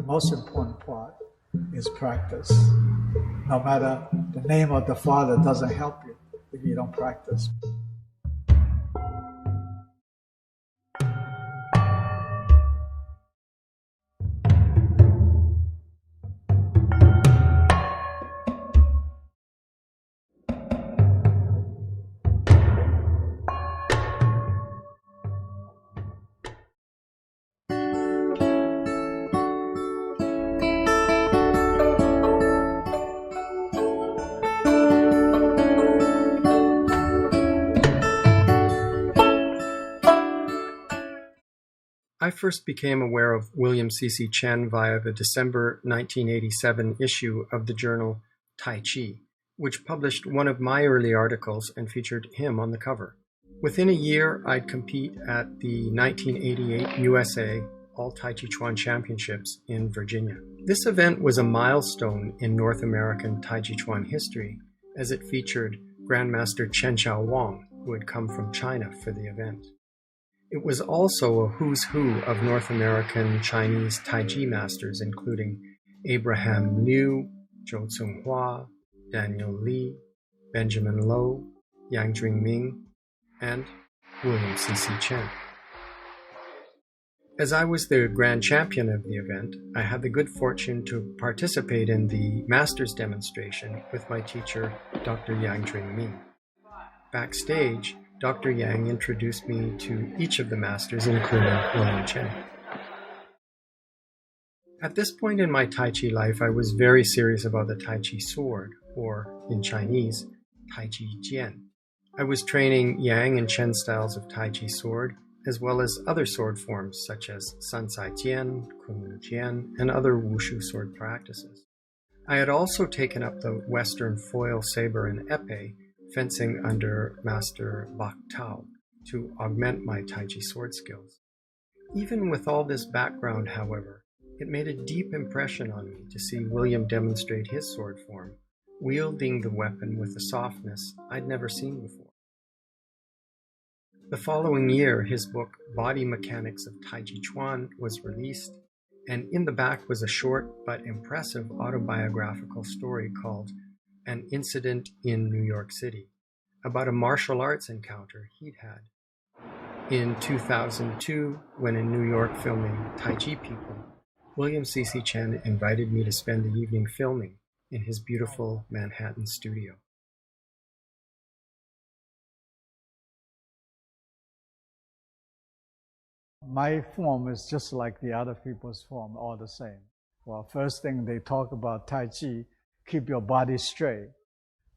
most important part is practice. No matter the name of the Father doesn't help you if you don't practice. I first became aware of William C.C. Chen via the December 1987 issue of the journal Tai Chi, which published one of my early articles and featured him on the cover. Within a year, I'd compete at the 1988 USA All Tai Chi Chuan Championships in Virginia. This event was a milestone in North American Tai Chi Chuan history, as it featured Grandmaster Chen Chao Wang, who had come from China for the event. It was also a who's who of North American Chinese Tai Chi masters, including Abraham Liu, Zhou Tsunghua, Daniel Li, Benjamin Lo, Yang Jingming, and William C.C. Chen. As I was the grand champion of the event, I had the good fortune to participate in the master's demonstration with my teacher, Dr. Yang Jingming. Backstage, Dr. Yang introduced me to each of the masters, including William Chen. At this point in my Tai Chi life, I was very serious about the Tai Chi sword, or in Chinese, Tai Chi Jian. I was training Yang and Chen styles of Tai Chi sword, as well as other sword forms such as San Sai Jian, Kunwu Jian, and other Wushu sword practices. I had also taken up the Western foil saber and epee, fencing under Master Bak Tao, to augment my Tai Chi sword skills. Even with all this background, however, it made a deep impression on me to see William demonstrate his sword form, wielding the weapon with a softness I'd never seen before. The following year, his book, Body Mechanics of Tai Chi Chuan, was released, and in the back was a short but impressive autobiographical story called An Incident in New York City, about a martial arts encounter he'd had. In 2002, when in New York filming Tai Chi People, William C.C. Chen invited me to spend the evening filming in his beautiful Manhattan studio. My form is just like the other people's form, all the same. Well, first thing they talk about Tai Chi, keep your body straight.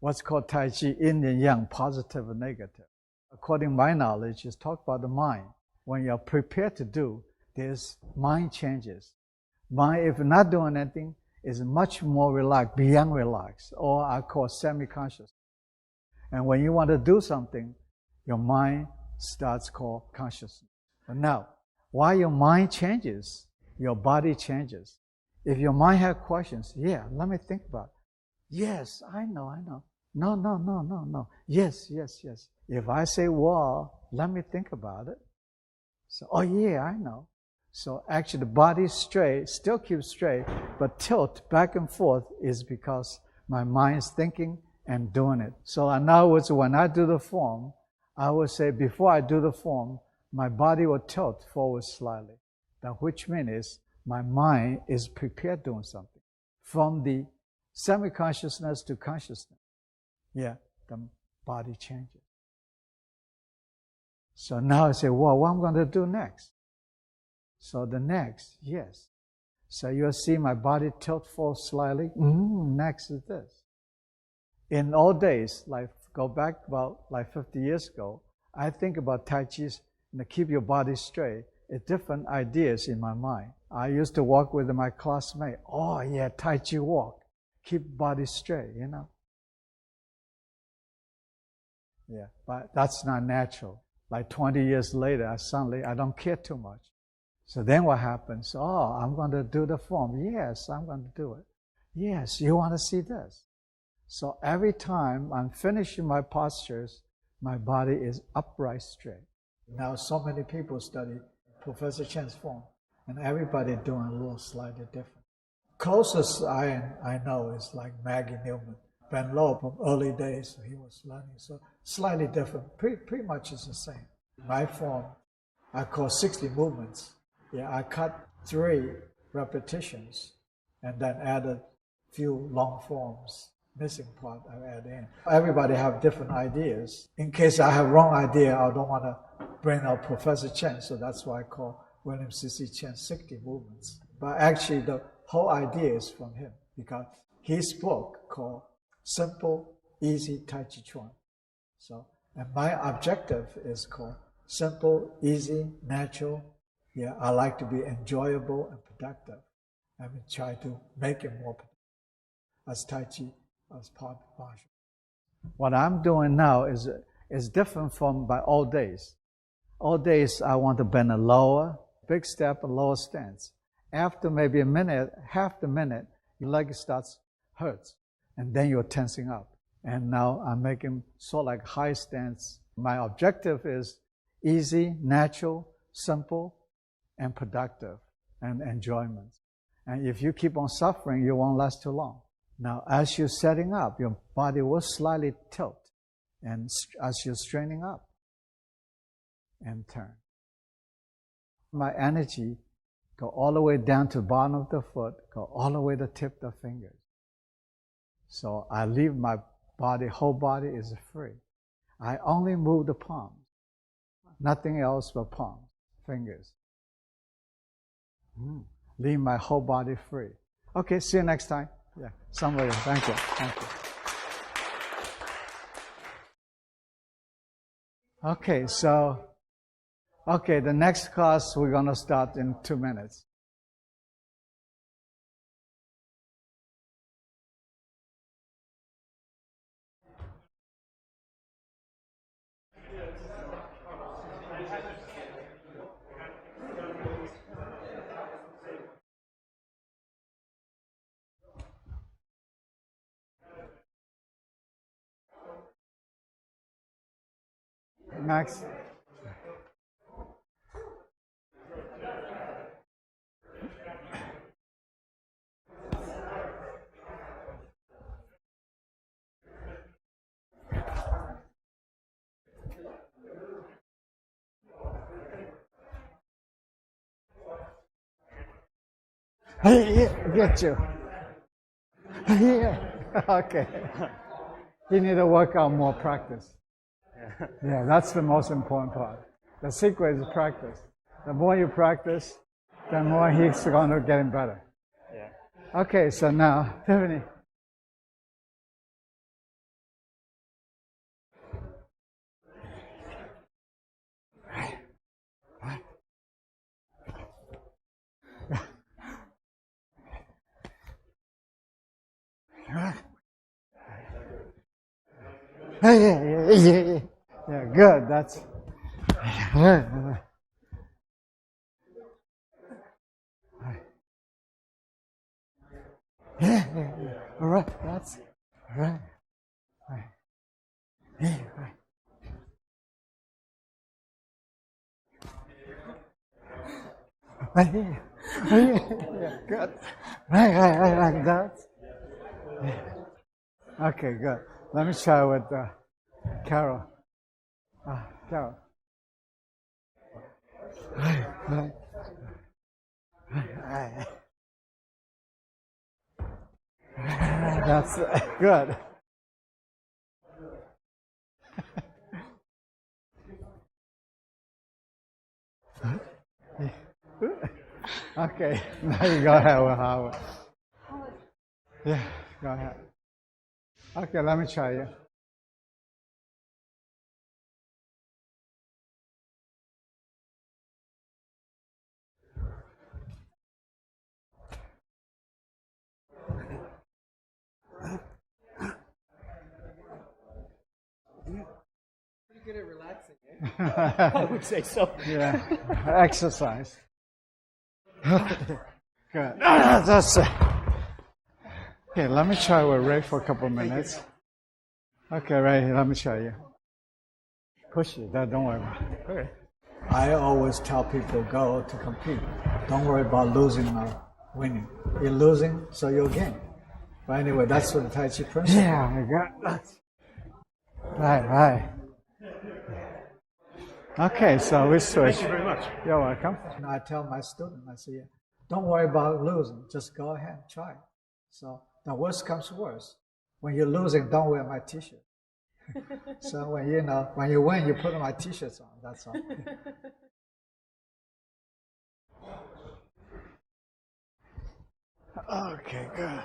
What's called Tai Chi, yin and yang, positive and negative. According to my knowledge, is talk about the mind. When you're prepared to do, there's mind changes. Mind, if you're not doing anything, is much more relaxed, beyond relaxed, or I call semi-conscious. And when you want to do something, your mind starts called consciousness. But now, while your mind changes, your body changes. If your mind has questions, let me think about it. Yes, I know. No. Yes. If I say, well, let me think about it. So, I know. So actually the body straight, still keeps straight, but tilt back and forth is because my mind's thinking and doing it. So in other words, when I do the form, I would say before I do the form, my body will tilt forward slightly. Now, which means my mind is prepared doing something. From the semi-consciousness to consciousness, the body changes. So now I say, well, what am I going to do next? So the next, yes. So you'll see my body tilt forward slightly. Next is this. In old days, go back about 50 years ago, I think about Tai Chi's to keep your body straight. It's different ideas in my mind. I used to walk with my classmate. Tai Chi walk. Keep body straight, but that's not natural. 20 years later, I don't care too much. So then what happens? I'm going to do the form. Yes, I'm going to do it. Yes, you want to see this. So every time I'm finishing my postures, my body is upright straight. Now so many people study Professor Chen's form, and everybody doing a little slightly different. Closest I know is like Maggie Newman. Ben Lowe from early days, he was learning. So slightly different. Pretty much it's the same. My form, I call 60 movements. Yeah, I cut 3 repetitions and then added few long forms. Missing part I add in. Everybody have different ideas. In case I have wrong idea, I don't want to bring out Professor Chen, so that's why I call William C.C. Chen 60 movements. But actually the whole idea is from him, because his book called Simple, Easy Tai Chi Chuan. So, and my objective is called Simple, Easy, Natural. Yeah, I like to be enjoyable and productive. I mean, try to make it more productive as Tai Chi, as part of martial. What I'm doing now is different from my old days. Old days, I want to bend a lower, big step, a lower stance. After maybe a minute, half the minute, your leg starts hurts, and then you're tensing up. And now I'm making sort of like high stance. My objective is easy, natural, simple, and productive, and enjoyment. And if you keep on suffering, you won't last too long. Now, as you're setting up, your body will slightly tilt, and as you're straining up, and turn. My energy go all the way down to the bottom of the foot, go all the way to the tip of the fingers. So I leave my body, whole body is free. I only move the palms, nothing else but palms, fingers. Leave my whole body free. Okay, see you next time. Yeah, somebody, thank you. Okay, so, the next class we're going to start in 2 minutes. Max. Hey, get you. Yeah. Okay. You need to work out more practice. Yeah, that's the most important part. The secret is practice. The more you practice, the more he's going to get better. Yeah. Okay, so now, Tiffany. Yeah, good. That's all right. That's all right. Yeah, good. Right. That's. Okay, good. Let me try with Carol. Carol. That's good. Okay, now you go ahead with Howard. Yeah, go ahead. Okay, let me try you. Pretty good at relaxing, eh? I would say so. Yeah, exercise. Good. That's it. Okay, let me try with Ray for a couple of minutes. Okay, Ray, let me show you. Push it, don't worry about it. Okay. I always tell people go to compete. Don't worry about losing winning. You're losing, so you'll gain. But anyway, that's what the Tai Chi principle. Yeah, I got that. Right. Okay, so we switch. Thank you very much. You're welcome. And I tell my student, I say, don't worry about losing. Just go ahead and try. So the worst comes to worst. When you're losing, don't wear my T-shirt. So when you win, you put my T-shirts on. That's all. Okay, good.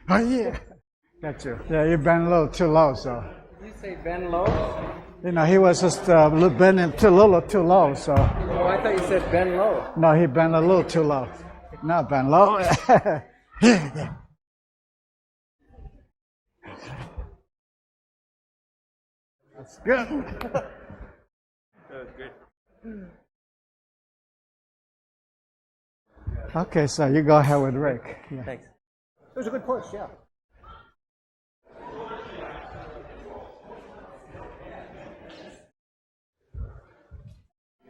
Oh yeah, got you. Yeah, you bent a little too low, so. Did you say bend low? He was just bending a little too low, so. Oh, I thought you said bend low. No, he bent a little too low. Not bend low. Yeah. That's good. That was good. Okay, so you go ahead with Rick. Yeah. Thanks. It was a good push, yeah.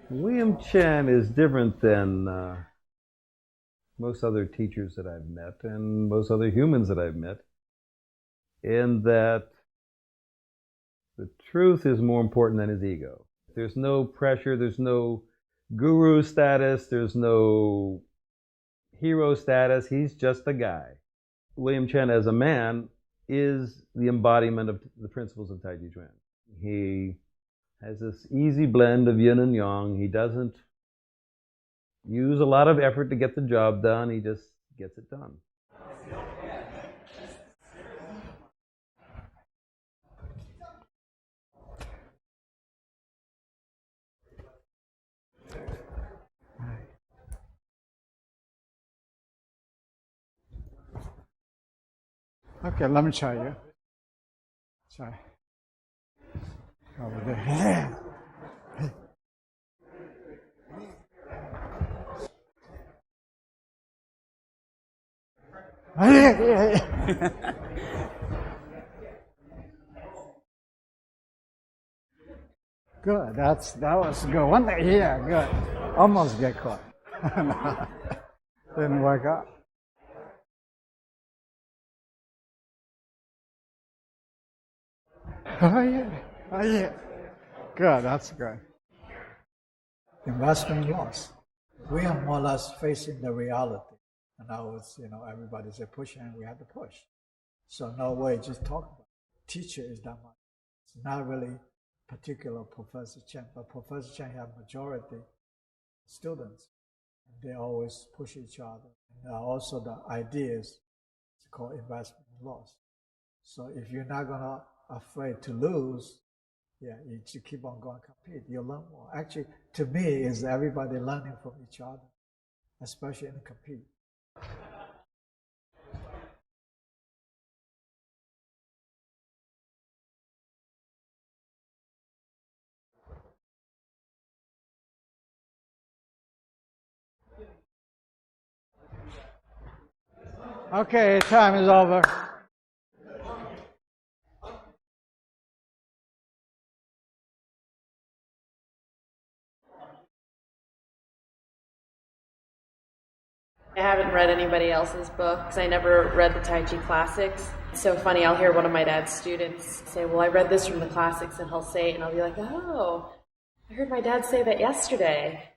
William Chen is different than most other teachers that I've met and most other humans that I've met, in that the truth is more important than his ego. There's no pressure, there's no guru status, there's no hero status. He's just a guy. William Chen as a man is the embodiment of the principles of Tai Chi Chuan. He has this easy blend of yin and yang. He doesn't use a lot of effort to get the job done. He just gets it done. Okay, let me try you. Try. Over there. Yeah. Good. That was a good one. Yeah, good. Almost get caught. Didn't work out. Oh yeah. Good. That's good. Investment loss. We are more or less facing the reality. And now it's, everybody say push and we have to push. So no way, just talk about it. Teacher is that much. It's not really particular Professor Chen, but Professor Chen have majority students. And they always push each other. And also the ideas, it's called investment loss. So if you're not gonna afraid to lose, you just keep on going compete. You'll learn more. Actually, to me, is everybody learning from each other, especially in compete. Okay, time is over. I haven't read anybody else's books. I never read the Tai Chi classics. It's so funny, I'll hear one of my dad's students say, well, I read this from the classics, and he'll say it, and I'll be like, oh, I heard my dad say that yesterday.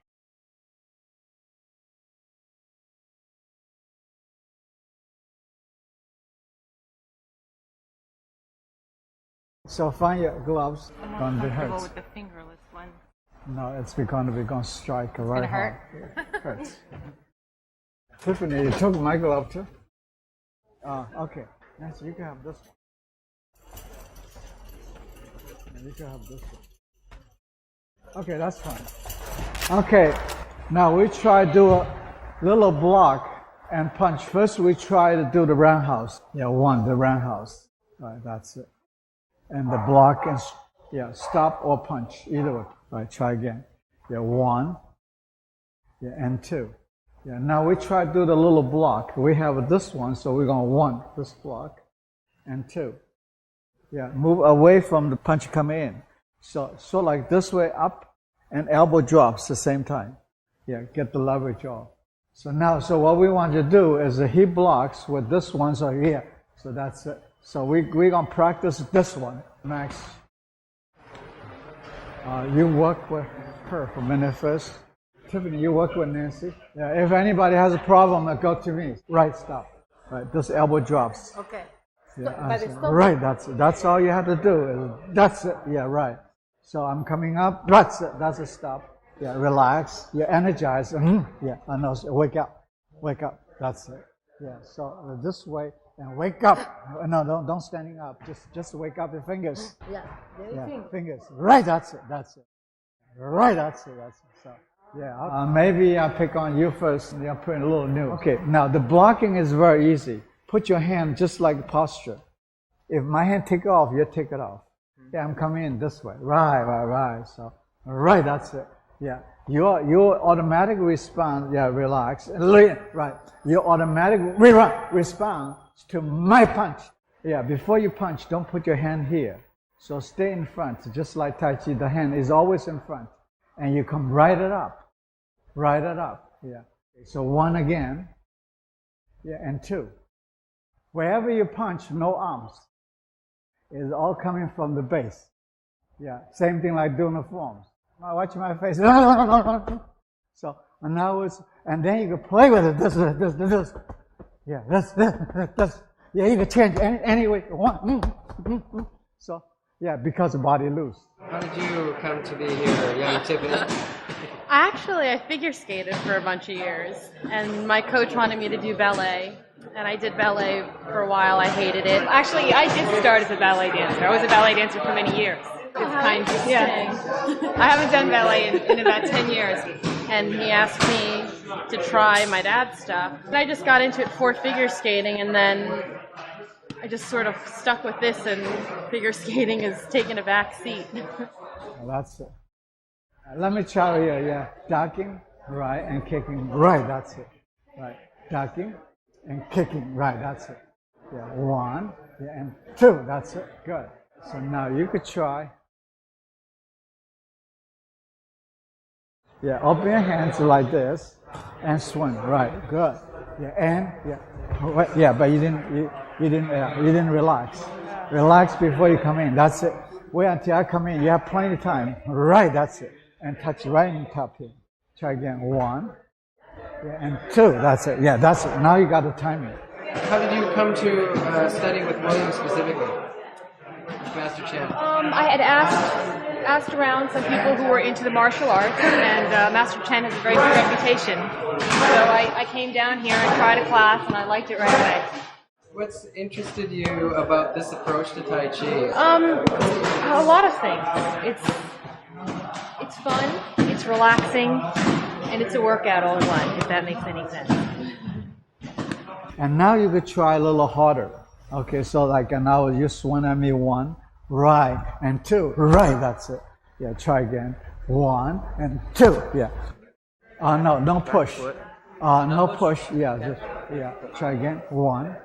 So find your gloves. I'm Gonna be more comfortable hurts. with the fingerless one. No, it's gonna strike right gonna hurt? hard. Yeah, hurts. Tiffany, you took my glove too? Okay. Nancy, you can have this one. And you can have this one. Okay, that's fine. Okay, now we try to do a little block and punch. First we try to do the roundhouse. The roundhouse. Right, that's it. And the block and Yeah, stop or punch, either way. Right, try again. Yeah, 1. Yeah, and 2. Yeah, now we try to do the little block. We have this one, so we're going to 1, this block, and 2. Yeah, move away from the punch coming in. So like this way up, and elbow drops the same time. Yeah, get the leverage off. So what we want to do is he blocks with this one, so here. So that's it. So we're going to practice this one. Max, you work with her for a minute first. Tiffany, you work with Nancy. Yeah, if anybody has a problem, go to me. Right, stop. Right, this elbow drops. Okay. Yeah, right, that's it. That's all you have to do. That's it. Yeah, right. So I'm coming up. That's it. That's a stop. Yeah, relax. You're energized. Yeah, I know. So wake up. Wake up. That's it. Yeah. So this way and wake up. No, don't standing up. Just wake up your fingers. Yeah. Fingers. Right. That's it. That's it. Right. That's it. That's it. So yeah. Maybe I'll pick on you first. And I'll put in a little new. Okay. Now the blocking is very easy. Put your hand just like posture. If my hand take off, you take it off. Yeah, I'm coming in this way. Right. So, right, that's it. Yeah. Your automatic response, yeah, relax. Right. Your automatic response to my punch. Yeah, before you punch, don't put your hand here. So stay in front. Just like Tai Chi, the hand is always in front. And you come right it up. Right it up. Yeah. So 1 again. Yeah, and 2. Wherever you punch, no arms. It's all coming from the base. Yeah, same thing like doing the forms. Now watch my face. So, and now and then you can play with it. This. Yeah, this. Yeah, you can change any way you want. So, yeah, because the body loose. How did you come to be here, young Tiffany? I figure skated for a bunch of years, and my coach wanted me to do ballet. And I did ballet for a while. I hated it. Actually, I did start as a ballet dancer. I was a ballet dancer for many years. It's kind of I haven't done ballet in about 10 years. And he asked me to try my dad's stuff. And I just got into it for figure skating, and then I just sort of stuck with this, and figure skating has taken a back seat. Well, that's it. Let me try here. Yeah, ducking, right, and kicking. Right, that's it. Right, ducking. And kicking, right, that's it. Yeah, 1, yeah, and 2, that's it. Good. So now you could try. Yeah, open your hands like this and swing. Right, good. Yeah, and yeah, but you didn't relax. Relax before you come in. That's it. Wait until I come in. You have plenty of time. Right, that's it. And touch right in the top here. Try again. 1. Yeah, and 2, that's it. Yeah, that's it. Now you got the timing. How did you come to study with William specifically? Master Chen. I had asked around some people who were into the martial arts, and Master Chen has a very good reputation. So I came down here and tried a class, and I liked it right away. What's interested you about this approach to Tai Chi? A lot of things. It's fun, it's relaxing, and it's a workout all in one, if that makes any sense. And now you could try a little harder. Okay, so like now you swing at me 1, right, and 2, right, that's it. Yeah, try again. 1 and 2, yeah. No, don't push. No push, yeah, try again. 1,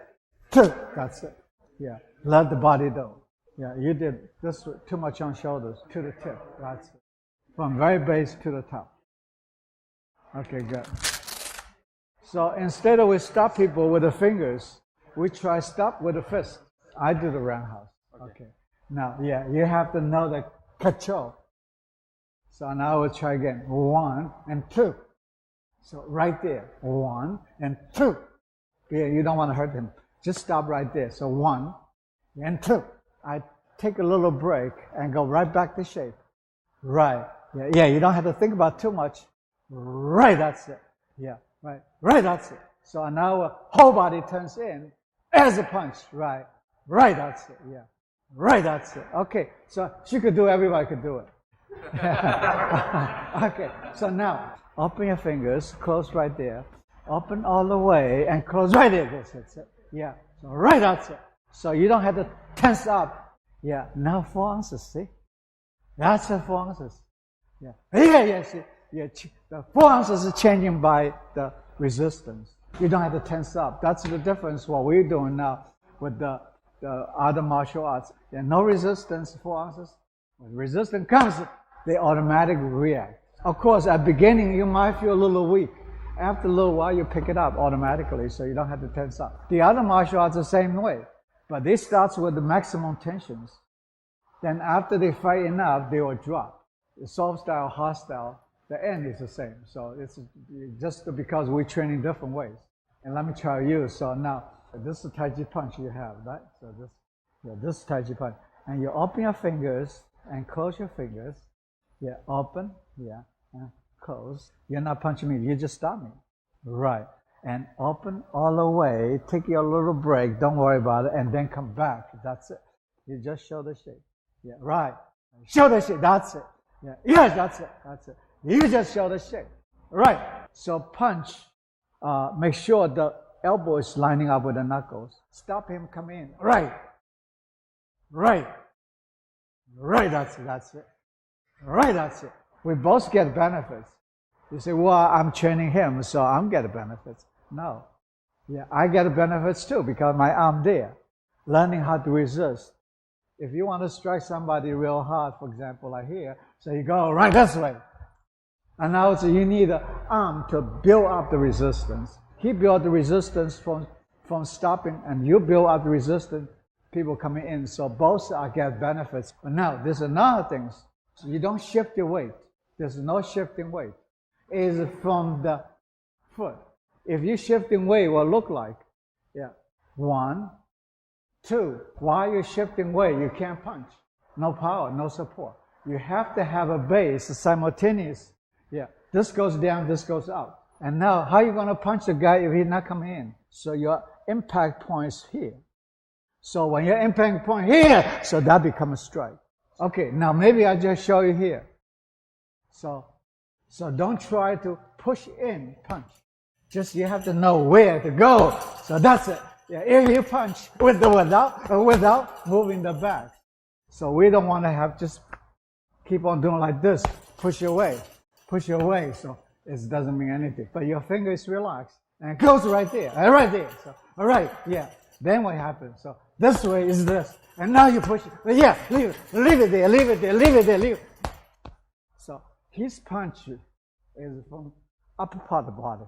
2, that's it. Yeah, let the body go. Yeah, you did this too much on shoulders, to the tip, that's it. From very base to the top. Okay, good. So instead of we stop people with the fingers, we try stop with the fist. I do the roundhouse. Okay. Now, yeah, you have to know the control. So now we'll try again. 1 and 2. So right there. 1 and 2. Yeah, you don't want to hurt him. Just stop right there. So 1 and 2. I take a little break and go right back to shape. Right. Yeah, you don't have to think about too much. Right, that's it. Yeah, right. Right, that's it. So now whole body turns in as a punch. Right, that's it. Yeah, right, that's it. Okay, so she could do it, everybody could do it. Okay, so now open your fingers, close right there. Open all the way and close right there. That's it. Yeah, so right, that's it. So you don't have to tense up. Yeah, now 4 ounces, see? That's the 4 ounces. Yeah. Yes. Yeah. The 4 ounces is changing by the resistance. You don't have to tense up. That's the difference what we're doing now with the other martial arts. There's no resistance, 4 ounces. When resistance comes, they automatically react. Of course, at the beginning, you might feel a little weak. After a little while, you pick it up automatically, so you don't have to tense up. The other martial arts are the same way, but they start with the maximum tensions. Then after they fight enough, they will drop. The soft style, hard style, the end is the same. So it's just because we're training different ways. And let me tell you, so now, this is the Tai Chi punch you have, right? So this is Tai Chi punch. And you open your fingers and close your fingers. Yeah, open, and close. You're not punching me, you just stop me. Right. And open all the way, take your little break, don't worry about it, and then come back. That's it. You just show the shape. Yeah, right. Show the shape, that's it. Yeah, yes, that's it. You just show the shape. Right. So punch, make sure the elbow is lining up with the knuckles. Stop him, come in. Right, that's it. Right, that's it. We both get benefits. You say, well, I'm training him, so I'm getting benefits. No. Yeah, I get benefits too because my arm there. Learning how to resist. If you want to strike somebody real hard, for example, like here, so you go right this way. And now so you need an arm to build up the resistance. He built the resistance from stopping, and you build up the resistance, people coming in. So both get benefits. But now, there's another thing. So you don't shift your weight. There's no shifting weight. It is from the foot. If you shifting weight, what look like? Yeah. 1, 2. While you're shifting weight, you can't punch. No power, no support. You have to have a base simultaneous. Yeah. This goes down, this goes up. And now, how are you going to punch the guy if he's not coming in? So your impact point is here. So when your impact point here, so that becomes a strike. Okay, now maybe I just show you here. So don't try to push in, punch. Just you have to know where to go. So that's it. Yeah, if you punch without moving the back. So we don't want to have just keep on doing like this. Push away. So it doesn't mean anything. But your finger is relaxed and it goes right there. Right there. So all right, yeah. Then what happens? So this way is this. And now you push it. But yeah, leave it. So his punch is from upper part of the body.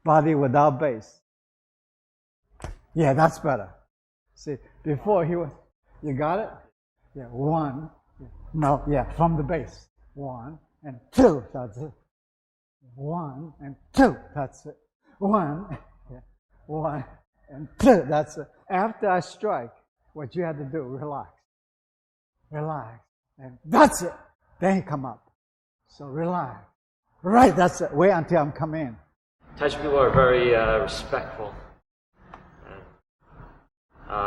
Body without base. Yeah, that's better. See, before he was, you got it? Yeah, 1. No, yeah, from the base. 1 and 2, that's it. 1 and 2, that's it. 1 and 2, that's it. After I strike, what you have to do, relax, and that's it. Then you come up. So relax. Right, that's it. Wait until I'm come in. Tai Chi people are very respectful. And,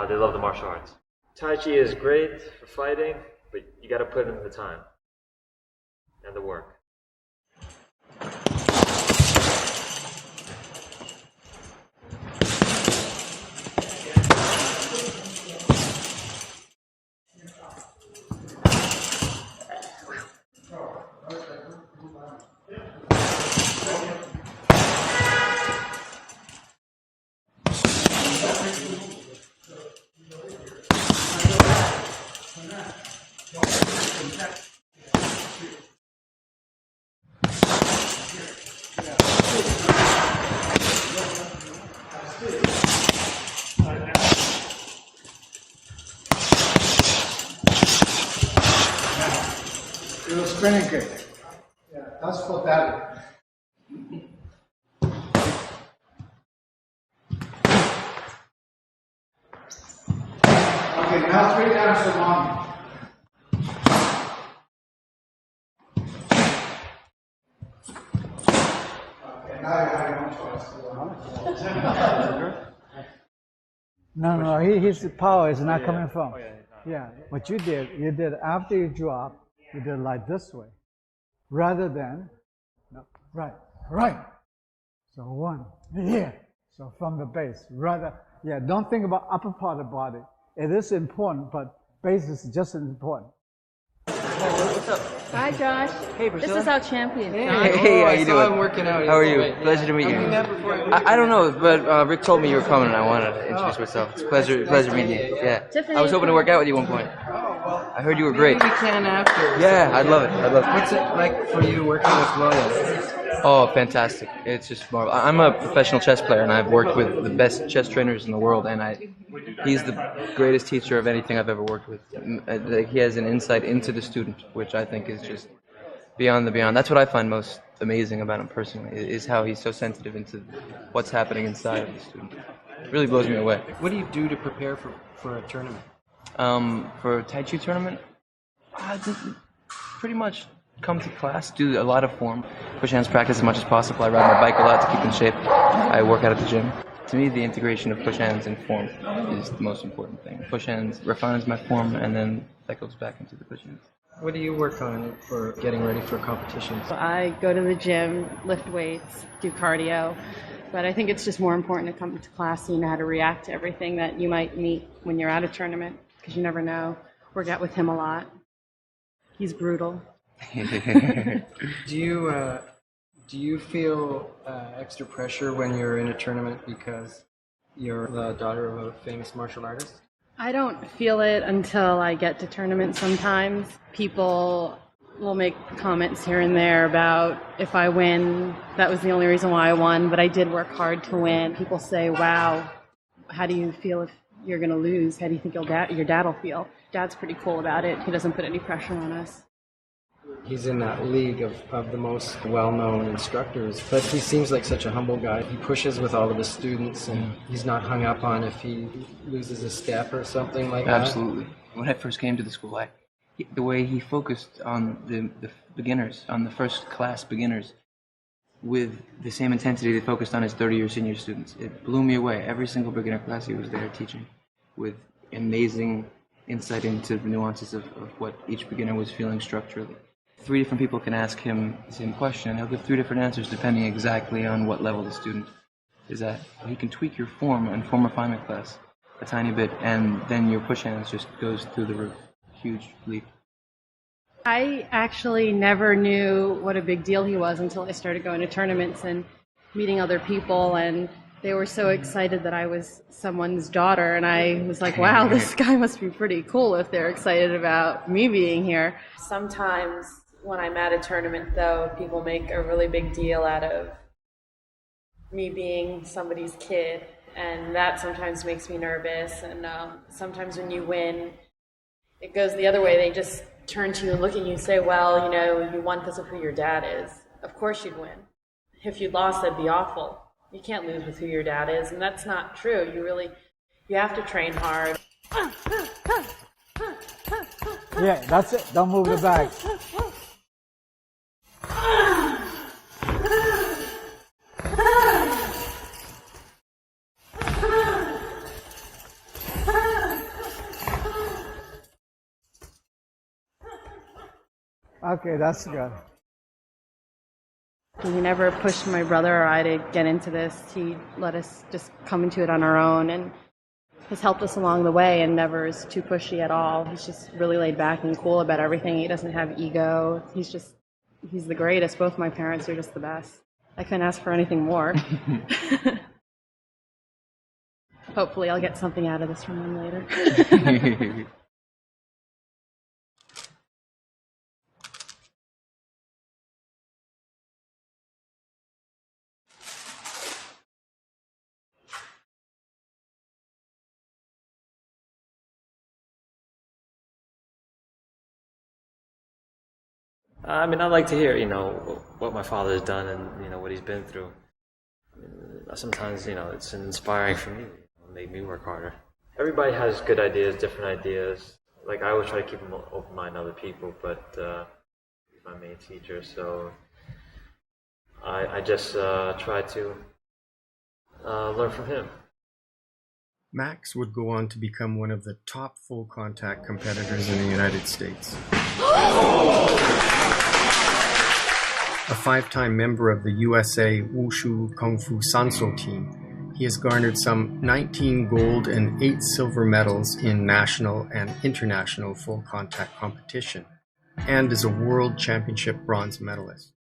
they love the martial arts. Tai Chi is great for fighting, but you got to put in the time and the work. It was spinning kick. Yeah, that's for that. Okay, now 3 times so long. Okay, now you have one choice. No, his power is not coming from. Yeah, what you did after you drop, you did like this way, rather than, right. So 1, here. So from the base, rather, don't think about upper part of the body. It is important, but base is just as important. What's up? Hi, Josh. Hey, This Priscilla. is our champion. Hey, John. hey, how I you saw doing? him working out. How are you? Right, Pleasure to meet you. Have we met before? I don't know, but Rick told me you were coming, and I wanted to introduce myself. It's a pleasure meeting you. Yeah. Tiffany. I was hoping to work out with you at one point. I heard you were great. Maybe we can after. Yeah, I'd love it. What's it like for you working with William? Oh, fantastic! It's just marvelous. I'm a professional chess player, and I've worked with the best chess trainers in the world, and he's the greatest teacher of anything I've ever worked with. He has an insight into the student, which I think is just beyond the beyond. That's what I find most amazing about him personally, is how he's so sensitive into what's happening inside of the student. It really blows me away. What do you do to prepare for a tournament? For a Tai Chi tournament, pretty much come to class, do a lot of form, push hands practice as much as possible. I ride my bike a lot to keep in shape. I work out at the gym. To me, the integration of push hands and form is the most important thing. Push hands refines my form, and then that goes back into the push hands. What do you work on for getting ready for competitions? I go to the gym, lift weights, do cardio, but I think it's just more important to come to class so you know how to react to everything that you might meet when you're at a tournament, because you never know. Work out with him a lot. He's brutal. Do you feel extra pressure when you're in a tournament because you're the daughter of a famous martial artist? I don't feel it until I get to tournaments sometimes. People will make comments here and there about if I win, that was the only reason why I won, but I did work hard to win. People say, wow, how do you feel if you're going to lose? How do you think your dad will feel? Dad's pretty cool about it. He doesn't put any pressure on us. He's in that league of the most well-known instructors, but he seems like such a humble guy. He pushes with all of his students, and he's not hung up on if he loses a step or something like that. Absolutely. When I first came to the school, the way he focused on the beginners, on the first class beginners, with the same intensity they focused on his 30-year senior students, it blew me away. Every single beginner class he was there teaching with amazing insight into the nuances of what each beginner was feeling structurally. 3 different people can ask him the same question, and he'll give 3 different answers depending exactly on what level the student is at. He can tweak your form and form refinement class a tiny bit, and then your push hands just goes through the roof. Huge leap. I actually never knew what a big deal he was until I started going to tournaments and meeting other people, and they were so excited that I was someone's daughter, and I was like, wow, this guy must be pretty cool if they're excited about me being here. Sometimes when I'm at a tournament, though, people make a really big deal out of me being somebody's kid, and that sometimes makes me nervous. And sometimes when you win, it goes the other way. They just turn to you and look at you and say, well, you know, you won because of who your dad is. Of course you'd win. If you'd lost, that'd be awful. You can't lose with who your dad is, and that's not true. You have to train hard. Yeah, that's it. Don't move the bag. Okay, that's good. He never pushed my brother or I to get into this. He let us just come into it on our own and has helped us along the way and never is too pushy at all. He's just really laid back and cool about everything. He doesn't have ego. He's the greatest. Both my parents are just the best. I couldn't ask for anything more. Hopefully I'll get something out of this from him later. I mean, I like to hear, what my father has done and, what he's been through. Sometimes, it's inspiring for me. It made me work harder. Everybody has good ideas, different ideas. Like, I always try to keep an open mind to other people, but he's my main teacher, so I just try to learn from him. Max would go on to become one of the top full contact competitors in the United States. A 5-time member of the USA Wushu Kung Fu Sanso team, he has garnered some 19 gold and 8 silver medals in national and international full contact competition. and is a World Championship bronze medalist.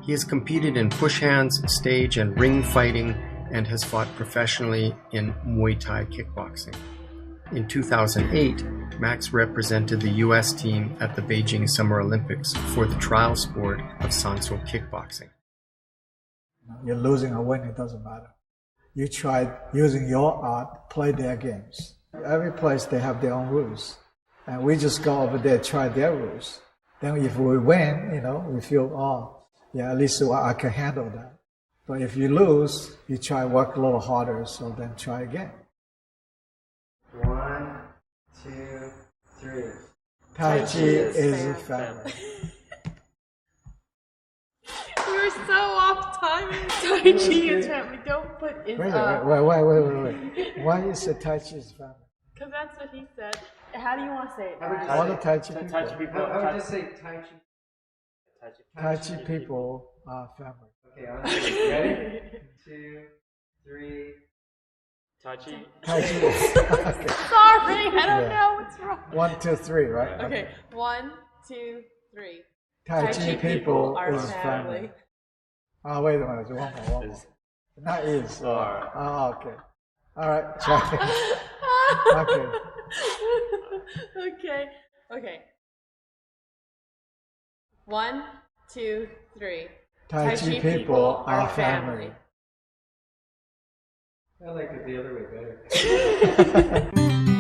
He has competed in push hands, stage and ring fighting, and has fought professionally in Muay Thai kickboxing. In 2008, Max represented the U.S. team at the Beijing Summer Olympics for the trial sport of Sanso kickboxing. You're losing or winning, it doesn't matter. You try using your art, play their games. Every place they have their own rules. And we just go over there, try their rules. Then if we win, we feel, oh, yeah, at least I can handle that. But if you lose, you try work a little harder, so then try again. 1, 2, 3. Tai Chi is a family. You're so off timing. Tai Chi is family. Don't put is Wait. Why you say Tai Chi is family? Because that's what he said. How do you want to say it? All the Tai Chi people. I would just say Tai Chi. Tai Chi people are family. Okay, on three. Ready? 2, 3. Tai Chi. Tai Chi is okay. Sorry, I don't know what's wrong. 1, 2, 3, right? Okay, 1, 2, 3. Tai Chi people are is family. family. Oh, wait a minute. One more. Not is. Oh, okay. All right, try. Okay. Okay. 1, 2, 3. Tai Chi people are family. I like it the other way better.